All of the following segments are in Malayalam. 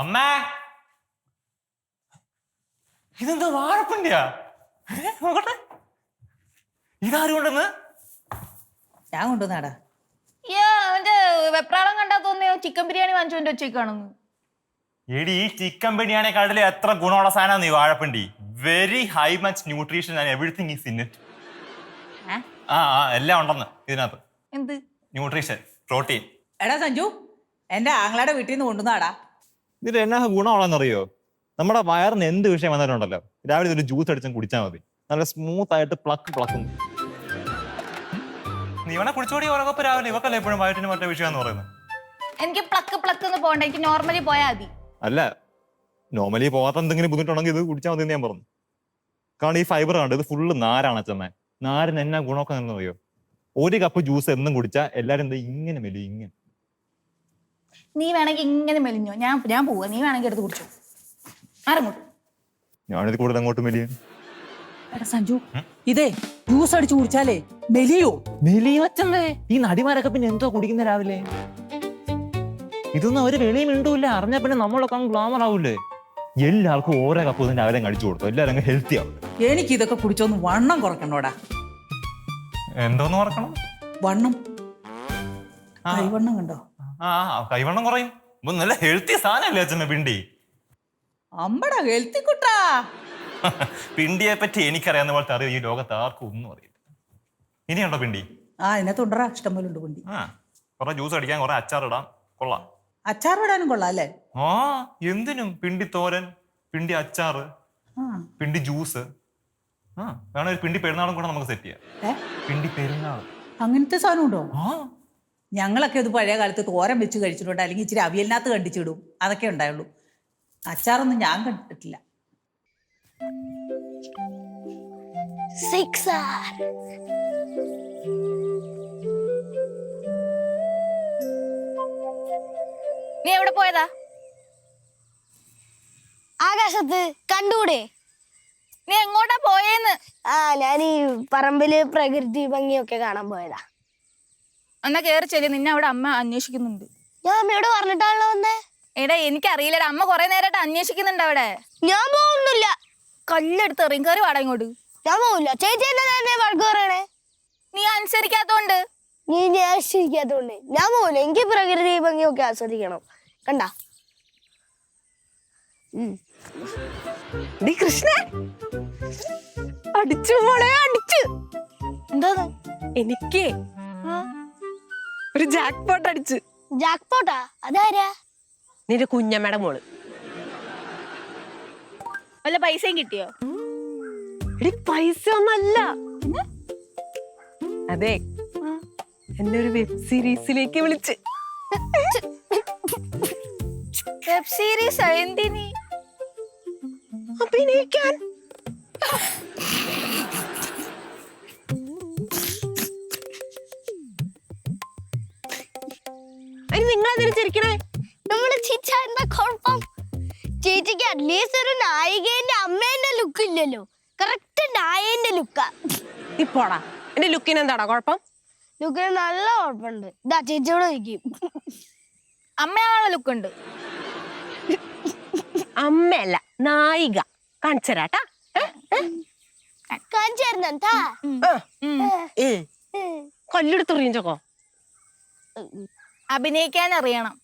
അമ്മേ, ഇതെന്താ വാഴപ്പിണ്ടിയാ? നോക്കട്ടെ, ഇതാരും കൊണ്ടെന്ന്? ഞാൻ കൊണ്ടുവന്നാടാ. അവന്റെ വെപ്രാളം കണ്ടാ തോന്നിയോ ചിക്കൻ ബിരിയാണി വാങ്ങിച്ചോണ്ട് വെച്ചേക്കാണെന്ന്. എടി, ഈ ചിക്കൻ ബിരിയാണിയെക്കാട്ടിൽ എത്ര ഗുണമുള്ള സാധനമാണ് ഈ വാഴപ്പിണ്ടി. Very high much nutrition and everything is in it. എല്ലാം ഉണ്ടെന്ന് ഇതിനകത്ത്. എന്ത് ന്യൂട്രീഷൻ, പ്രോട്ടീൻ. എടാ സഞ്ജു, എന്റെ ആങ്ങളയുടെ വീട്ടിൽ നിന്ന് കൊണ്ടുവന്നാടാ. ഇതിൽ എന്നാ ഗുണമുള്ളതെന്നറിയോ? നമ്മുടെ വയറിന് എന്ത് വിഷയം വന്നിട്ടുണ്ടല്ലോ, രാവിലെ ഒരു ജ്യൂസ് അടിച്ചും കുടിച്ചാൽ മതി. നല്ല സ്മൂത്ത് ആയിട്ട് പ്ലക്കുന്നു. നീ ഇവനെ കുടിച്ചോടി ഓരോക്കെ രാവിലെ ഇവക്കല്ലേ എപ്പോഴും വയറ്റിന് മറ്റേ വിഷയം എന്ന് പറയുന്നത്. എനിക്ക് പ്ലക്ക് എന്ന് പോകണ്ട, എനിക്ക് നോർമലി പോയാൽ മതി. അല്ല, നോർമലി പോകാത്ത എന്തെങ്കിലും ബുദ്ധിമുട്ടുണ്ടെങ്കിൽ ഇത് കുടിച്ചാൽ മതി ഞാൻ പറഞ്ഞു. കാരണം ഈ ഫൈബർ കണ്ട് ഇത് ഫുള്ള് നാരാണ് അച്ഛമ്മ. നാരിന് എന്നാ ഗുണമൊക്കെ എന്നറിയോ? ഒരു കപ്പ് ജ്യൂസ് എന്നും കുടിച്ചാൽ എല്ലാരും എന്താ ഇങ്ങനെ മെലി ഇങ്ങനെ. നീ വേണമെങ്കിൽ ഇങ്ങനെ മെലിഞ്ഞോ, ഞാൻ പോവാ. നീ വേണമെങ്കിൽ എടുത്ത് കുടിച്ചോ. ആരങ്ങോട്ട് ഞാനിത് കൂടുതൽ അങ്ങോട്ട് മെലിയ. എടാ സഞ്ജു, ഇതേ ജ്യൂസ് അടിച്ചു കുടിച്ചാലേ മെലിയോ? മെലിയോ അച്ഛമ്മേ? ഈ നടിമാരൊക്കെ പിന്നെ എന്തോ കുടിക്കുന്ന രാവിലെ? ഇതൊന്നും അവര് വെളിയും മിണ്ടൂല്ല. അറിഞ്ഞാ പിന്നെ നമ്മളൊക്കെ ഗ്ലാമർ ആവൂലേ? എല്ലാവർക്കും ഓരോ കപ്പ് ഇതിന് രാവിലെ കഴിച്ചു കൊടുത്തു. എല്ലാവരും ഹെൽത്തി ആവും. എനിക്ക് ഇതൊക്കെ കുടിച്ചൊന്ന് വണ്ണം കുറക്കണോടാ. എന്തോന്ന് കുറക്കണം? വണ്ണം, കൈവണ്ണം കണ്ടോ? കൈവണ്ണം കുറയും. നല്ല ഹെൽത്തി സാധനല്ലേ അച്ഛമ്മ പിണ്ടി? അമ്പടാ ഹെൽത്തി കുട്ടാ. പിണ്ടിയെ പറ്റി എനിക്കറിയാവുന്ന പോലത്തെ അറിയാം ഈ ലോകത്ത് ആർക്കും ഒന്നും അറിയില്ല. ഇനിയുണ്ടോ പിണ്ടി? ഇതിനകത്തുണ്ടറാ, ഇഷ്ടംപോലെ ഉണ്ട് പിണ്ടി. കുറെ ജ്യൂസ് അടിക്കാൻ, കുറെ അച്ചാർ ഇടാം, കൊള്ളാം. അച്ചാർ ഇടാനും കൊള്ളാം അല്ലേ? എന്തിനും. പിണ്ടി തോരൻ, പിണ്ടി അച്ചാറ്, പിണ്ടി ജ്യൂസ്. വേണം ഒരു പിണ്ടി പെരുന്നാളും കൂടെ നമുക്ക് സെറ്റ് ചെയ്യാം. പിണ്ടി പെരുന്നാൾ അങ്ങനത്തെ സാധനം ഉണ്ടോ? ഞങ്ങളൊക്കെ ഇത് പഴയ കാലത്ത് തോരൻ വെച്ച് കഴിച്ചിട്ടുണ്ട്, അല്ലെങ്കിൽ ഇച്ചിരി അവിയലിനകത്ത് കണ്ടിച്ചിടും, അതൊക്കെ ഉണ്ടായുള്ളൂ. അച്ചാറൊന്നും ഞാൻ കണ്ടിട്ടില്ല. നീ എവിടെ പോയതാ? ആകാശത്ത് കണ്ടൂടെ? നീ എങ്ങോട്ടാ പോയേന്ന്? ഞാൻ ഈ പറമ്പില് പ്രകൃതി ഭംഗിയൊക്കെ കാണാൻ പോയതാ. എന്നാ കേറി ചെല്ലി, നിന്നെ അവിടെ അമ്മ അന്വേഷിക്കുന്നുണ്ട്. ഞാൻ അമ്മയോട് പറഞ്ഞിട്ടാണല്ലോ വന്നേ. എടാ എനിക്കറിയില്ലടാ, അമ്മ കുറെ നേരമായിട്ട് അന്വേഷിക്കുന്നുണ്ട് അവിടെ. ഞാൻ പോകുന്നില്ല. കല്ലെടുത്ത് എറിയും. കയറി വാടാ ഇങ്ങോട്ട്. ഞാൻ പോകില്ല. ചേച്ചി എന്നെ വഴക്ക് പറയണേ. നീ അനുസരിക്കാത്തോണ്ട്. നീ ആശ്രയിക്കാത്തോണ്ട് ഞാൻ പോകില്ല. എനിക്ക് പ്രകൃതി ഭംഗിയൊക്കെ ആസ്വദിക്കണം. കണ്ട കൃഷ്ണ അടിച്ചു മോളെ, അടിച്ചു. എന്തോന്ന്? എനിക്ക് ഒരു ജാക്ക് പോട്ട് അടിച്ചു. ജാക്ക് പോട്ടാ? അതാരാ? നിന്റെ കുഞ്ഞമ്മയുടെ മോള്. വല്ല പൈസയും കിട്ടിയോ? എടി പൈസ ഒന്നല്ല, അതെ എന്നെ ഒരു വെബ് സീരീസിലേക്ക് വിളിച്ച്. വെബ് സീരീസ് എന്തിനി? അഭിനയിക്കാൻ. അതിന് നിങ്ങളെന്തിനു ചിരിക്കണേ? നമ്മള് ചിരിച്ചാ എന്താ കുഴപ്പം? ചേച്ചിക്ക് അറ്റ്ലീസ്റ്റ് ഒരു നായികേന്റെ അമ്മേന്റെ ലുക്ക് ഇല്ലല്ലോ. കറക്റ്റ് നായേന്റെ ലുക്കാ. ഇപ്പോടാ, എന്റെ ലുക്കിന് എന്താടാ കുഴപ്പം? ലുക്കിന് നല്ല കുഴപ്പമുണ്ട്. ഇതാ ചേച്ചിയോട് ചോദിക്കും. അമ്മയാണോ ലുക്ക് ഉണ്ട്? അമ്മയല്ല, നായിക. കാണിച്ചരാട്ടാ. കാണിച്ചു തരുന്നെന്താ? കൊല്ലെടുത്തെറിയിച്ചോക്കോ. അഭിനയിക്കാൻ അറിയണം.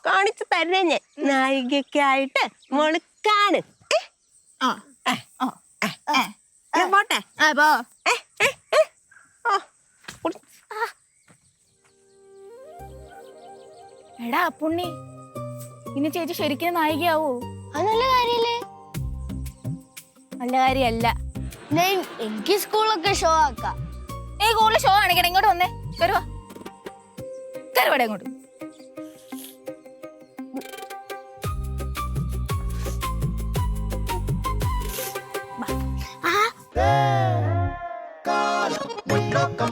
കാണിച്ചു തരുന്നേ ഞാൻ. നായികക്കായിട്ട് മുളുക്കാണ്. പോട്ടെ. എടാ പുണ്ണി, ഇനി ചേച്ചി ശരിക്കും നായികയാവോ? അത് നല്ല കാര്യല്ലേ? നല്ല കാര്യല്ല. എനിക്ക് സ്കൂളൊക്കെ ഷോ ആക്കാം. നീ കൂടുതൽ ഷോ കാണിക്കണം. ഇങ്ങോട്ട് വന്നേ. കരുവാ, കരുവാടെ ഇങ്ങോട്ട്. മുന്നോക്കം